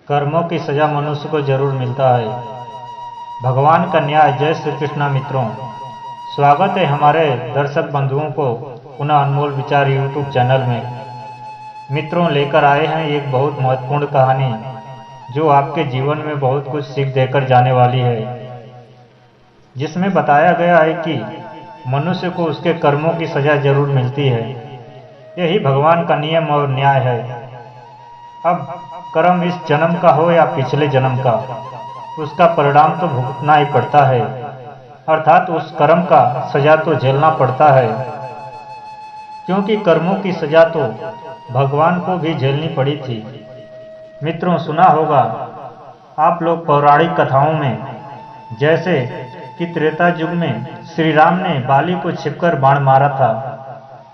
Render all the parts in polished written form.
कर्मों की सजा मनुष्य को जरूर मिलता है। भगवान का न्याय। जय श्री कृष्णा मित्रों, स्वागत है हमारे दर्शक बंधुओं को पुनः अनमोल विचार यूट्यूब चैनल में। मित्रों, लेकर आए हैं एक बहुत महत्वपूर्ण कहानी जो आपके जीवन में बहुत कुछ सीख देकर जाने वाली है। जिसमें बताया गया है कि मनुष्य को उसके कर्मों की सजा जरूर मिलती है। यही भगवान का नियम और न्याय है। अब कर्म इस जन्म का हो या पिछले जन्म का, उसका परिणाम तो भुगतना ही पड़ता है, अर्थात उस कर्म का सजा तो झेलना पड़ता है। क्योंकि कर्मों की सजा तो भगवान को भी झेलनी पड़ी थी। मित्रों, सुना होगा आप लोग पौराणिक कथाओं में, जैसे कि त्रेता युग में श्री राम ने बाली को छिपकर बाण मारा था,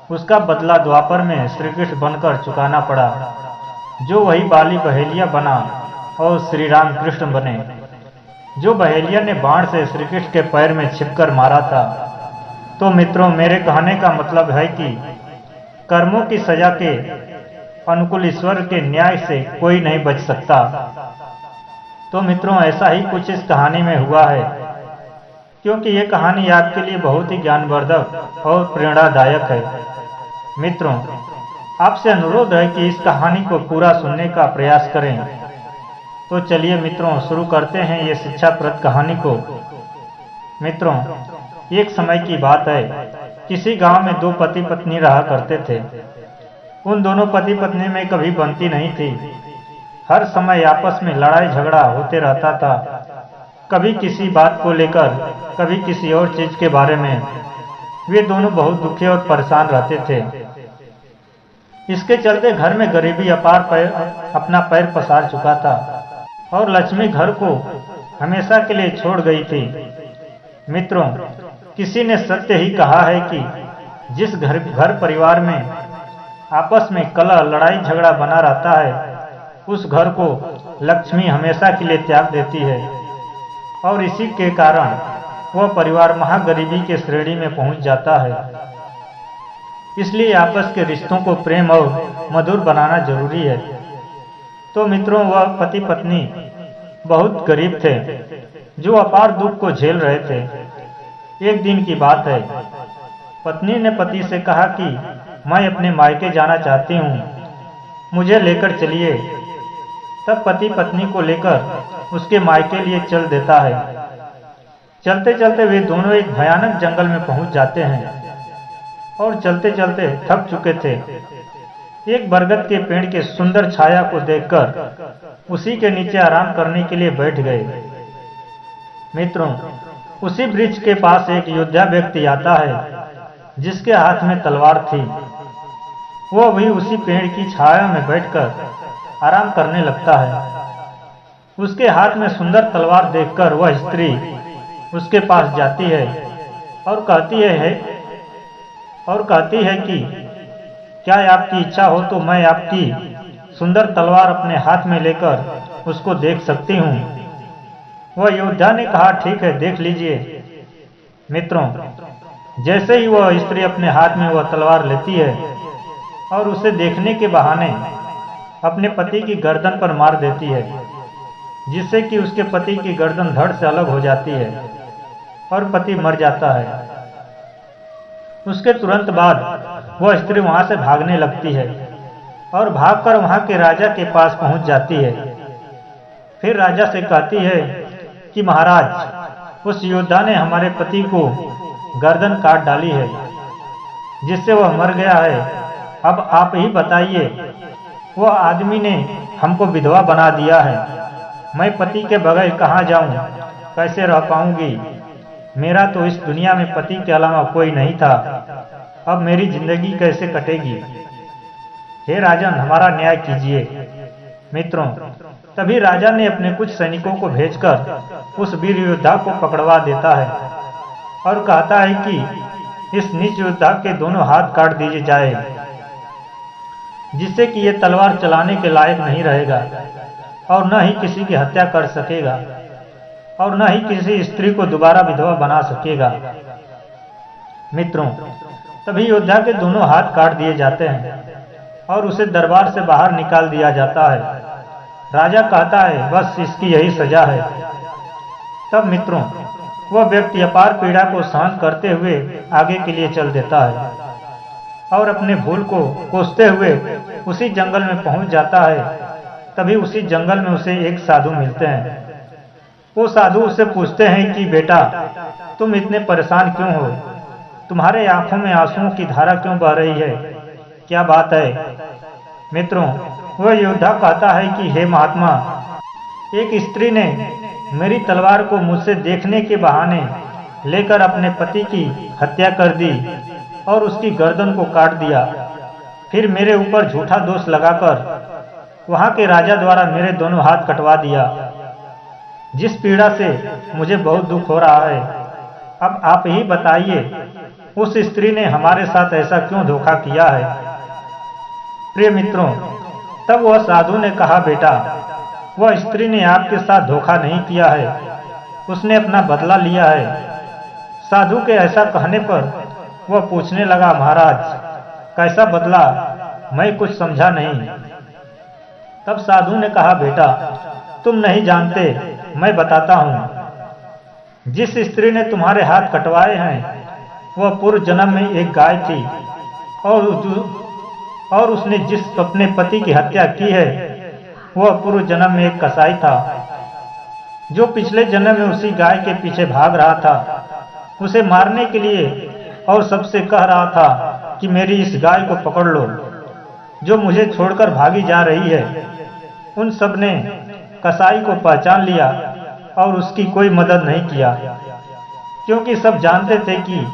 उसका बदला द्वापर में श्री कृष्ण बनकर चुकाना पड़ा, जो वही बाली बहेलिया बना और श्री राम कृष्ण बने। जो बहेलिया ने बाण से श्री कृष्ण के पैर में छिपकर मारा था। तो मित्रों, मेरे कहने का मतलब है कि कर्मों की सजा के अनुकूल ईश्वर के न्याय से कोई नहीं बच सकता। तो मित्रों, ऐसा ही कुछ इस कहानी में हुआ है। क्योंकि ये कहानी आपके लिए बहुत ही ज्ञानवर्धक और प्रेरणादायक है। मित्रों, आपसे अनुरोध है कि इस कहानी को पूरा सुनने का प्रयास करें। तो चलिए मित्रों, शुरू करते हैं ये शिक्षाप्रद कहानी को। मित्रों, एक समय की बात है, किसी गांव में दो पति पत्नी रहा करते थे। उन दोनों पति पत्नी में कभी बनती नहीं थी। हर समय आपस में लड़ाई झगड़ा होते रहता था, कभी किसी बात को लेकर, कभी किसी और चीज के बारे में। वे दोनों बहुत दुखी और परेशान रहते थे। इसके चलते घर में गरीबी अपना पैर पसार चुका था और लक्ष्मी घर को हमेशा के लिए छोड़ गई थी। मित्रों, किसी ने सत्य ही कहा है कि जिस घर परिवार में आपस में कलह लड़ाई झगड़ा बना रहता है, उस घर को लक्ष्मी हमेशा के लिए त्याग देती है और इसी के कारण वह परिवार महागरीबी के श्रेणी में पहुंच जाता है। इसलिए आपस के रिश्तों को प्रेम और मधुर बनाना जरूरी है। तो मित्रों, वह पति पत्नी बहुत गरीब थे, जो अपार दुख को झेल रहे थे। एक दिन की बात है, पत्नी ने पति से कहा कि मैं अपने मायके जाना चाहती हूँ, मुझे लेकर चलिए। तब पति पत्नी को लेकर उसके मायके लिए चल देता है। चलते चलते वे दोनों एक भयानक जंगल में पहुंच जाते हैं और चलते चलते थक चुके थे। एक बरगद के पेड़ के सुंदर छाया को देखकर उसी के नीचे आराम करने के लिए बैठ गए। मित्रों, उसी वृक्ष के पास एक योद्धा व्यक्ति आता है, जिसके हाथ में तलवार थी। वह भी उसी पेड़ की छाया में बैठकर आराम करने लगता है। उसके हाथ में सुंदर तलवार देखकर वह स्त्री उसके पास जाती है और कहती है कि क्या आपकी इच्छा हो तो मैं आपकी सुंदर तलवार अपने हाथ में लेकर उसको देख सकती हूँ। वह योद्धा ने कहा, ठीक है, देख लीजिए। मित्रों, जैसे ही वह स्त्री अपने हाथ में वह तलवार लेती है और उसे देखने के बहाने अपने पति की गर्दन पर मार देती है, जिससे कि उसके पति की गर्दन धड़ से अलग हो जाती है और पति मर जाता है। उसके तुरंत बाद वह स्त्री वहां से भागने लगती है और भागकर वहां के राजा के पास पहुंच जाती है। फिर राजा से कहती है कि महाराज, उस योद्धा ने हमारे पति को गर्दन काट डाली है, जिससे वह मर गया है। अब आप ही बताइए, वह आदमी ने हमको विधवा बना दिया है। मैं पति के बगैर कहाँ जाऊं, कैसे रह पाऊंगी? मेरा तो इस दुनिया में पति के अलावा कोई नहीं था। अब मेरी जिंदगी कैसे कटेगी? हे राजन, हमारा न्याय कीजिए। मित्रों, तभी राजा ने अपने कुछ सैनिकों को भेजकर उस वीर योद्धा को पकड़वा देता है और कहता है कि इस नीच योद्धा के दोनों हाथ काट दिए जाए, जिससे कि ये तलवार चलाने के लायक नहीं रहेगा और न ही किसी की हत्या कर सकेगा और न ही किसी स्त्री को दोबारा विधवा बना सकेगा। मित्रों, तभी योद्धा के दोनों हाथ काट दिए जाते हैं और उसे दरबार से बाहर निकाल दिया जाता है। राजा कहता है बस इसकी यही सजा है। तब मित्रों वह व्यक्ति अपार पीड़ा को सहन करते हुए आगे के लिए चल देता है और अपने भूल को कोसते हुए उसी जंगल में पहुंच जाता है। तभी उसी जंगल में उसे एक साधु मिलते हैं। वो साधु उससे पूछते हैं कि बेटा तुम इतने परेशान क्यों हो, तुम्हारे आंखों में आंसुओं की धारा क्यों बह रही है, क्या बात है। मित्रों वह योद्धा कहता है कि हे महात्मा, एक स्त्री ने मेरी तलवार को मुझसे देखने के बहाने लेकर अपने पति की हत्या कर दी और उसकी गर्दन को काट दिया। फिर मेरे ऊपर झूठा दोष लगाकर वहां के राजा द्वारा मेरे दोनों हाथ कटवा दिया। जिस पीड़ा से मुझे बहुत दुख हो रहा है, अब आप ही बताइए उस स्त्री ने हमारे साथ ऐसा क्यों धोखा किया है। प्रिय मित्रों, तब वह साधु ने कहा बेटा वह स्त्री ने आपके साथ धोखा नहीं किया है, उसने अपना बदला लिया है। साधु के ऐसा कहने पर वह पूछने लगा महाराज कैसा बदला, मैं कुछ समझा नहीं। तब साधु ने कहा बेटा तुम नहीं जानते, मैं बताता हूँ। जिस स्त्री ने तुम्हारे हाथ कटवाए हैं वह पूर्व जन्म में एक गाय थी और उसने जिस अपने पति की हत्या की है वह पूर्व जन्म में एक कसाई था जो पिछले जन्म में उसी गाय के पीछे भाग रहा था, उसे मारने के लिए और सबसे कह रहा था कि मेरी इस गाय को पकड़ लो जो मुझे छोड़कर भागी जा रही है। उन सब ने कसाई को पहचान लिया और उसकी कोई मदद नहीं किया, क्योंकि सब जानते थे कि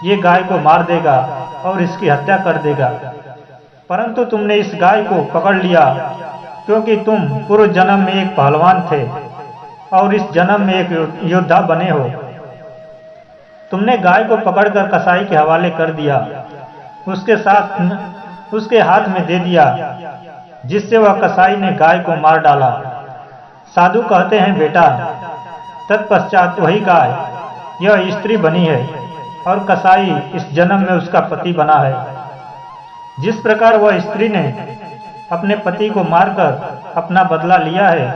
ये गाय को मार देगा और इसकी हत्या कर देगा। परंतु तुमने इस गाय को पकड़ लिया क्योंकि तुम पूर्व जन्म में एक पहलवान थे और इस जन्म में एक योद्धा बने हो। तुमने गाय को पकड़कर कसाई के हवाले कर दिया, उसके हाथ में दे दिया, जिससे वह कसाई ने गाय को मार डाला। साधु कहते हैं बेटा तत्पश्चात वही गाय यह स्त्री बनी है और कसाई इस जन्म में उसका पति बना है। जिस प्रकार वह स्त्री ने अपने पति को मारकर अपना बदला लिया है,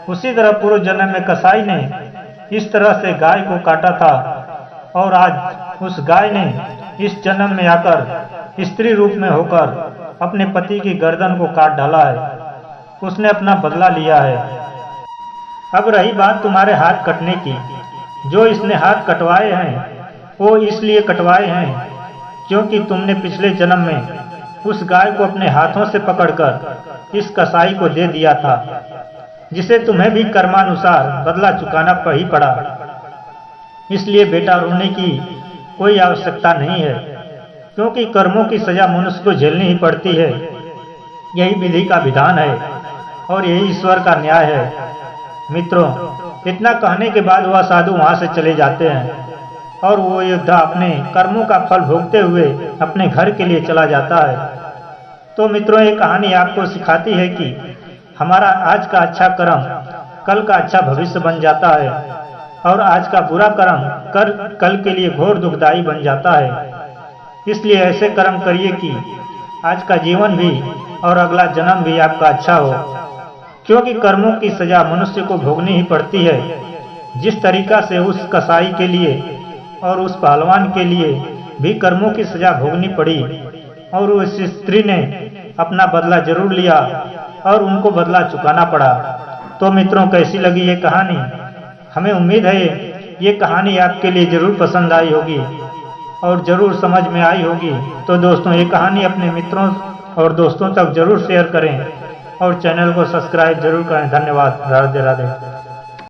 उसी तरह पूर्व जन्म में कसाई ने इस तरह से गाय को काटा था और आज उस गाय ने इस जन्म में आकर स्त्री रूप में होकर अपने पति की गर्दन को काट डाला है। उसने अपना बदला लिया है। अब रही बात तुम्हारे हाथ कटने की, जो इसने हाथ कटवाए हैं वो इसलिए कटवाए हैं क्योंकि तुमने पिछले जन्म में उस गाय को अपने हाथों से पकड़कर इस कसाई को दे दिया था, जिसे तुम्हें भी कर्मानुसार बदला चुकाना ही पड़ा। इसलिए बेटा रोने की कोई आवश्यकता नहीं है, क्योंकि कर्मों की सजा मनुष्य को झेलनी ही पड़ती है। यही विधि का विधान है और यही ईश्वर का न्याय है। मित्रों, इतना कहने के बाद वह साधु वहां से चले जाते हैं और वो योद्धा अपने कर्मों का फल भोगते हुए अपने घर के लिए चला जाता है। तो मित्रों, ये कहानी आपको सिखाती है कि हमारा आज का अच्छा कर्म कल का अच्छा भविष्य बन जाता है और आज का बुरा कर्म कल के लिए घोर दुखदायी बन जाता है। इसलिए ऐसे कर्म करिए कि आज का जीवन भी और अगला जन्म भी आपका अच्छा हो, क्योंकि कर्मों की सजा मनुष्य को भोगनी ही पड़ती है। जिस तरीका से उस कसाई के लिए और उस पहलवान के लिए भी कर्मों की सजा भोगनी पड़ी और उस स्त्री ने अपना बदला जरूर लिया और उनको बदला चुकाना पड़ा। तो मित्रों, कैसी लगी ये कहानी? हमें उम्मीद है ये कहानी आपके लिए जरूर पसंद आई होगी और जरूर समझ में आई होगी। तो दोस्तों, ये कहानी अपने मित्रों और दोस्तों तक जरूर शेयर करें और चैनल को सब्सक्राइब जरूर करें। धन्यवाद। राधे राधे।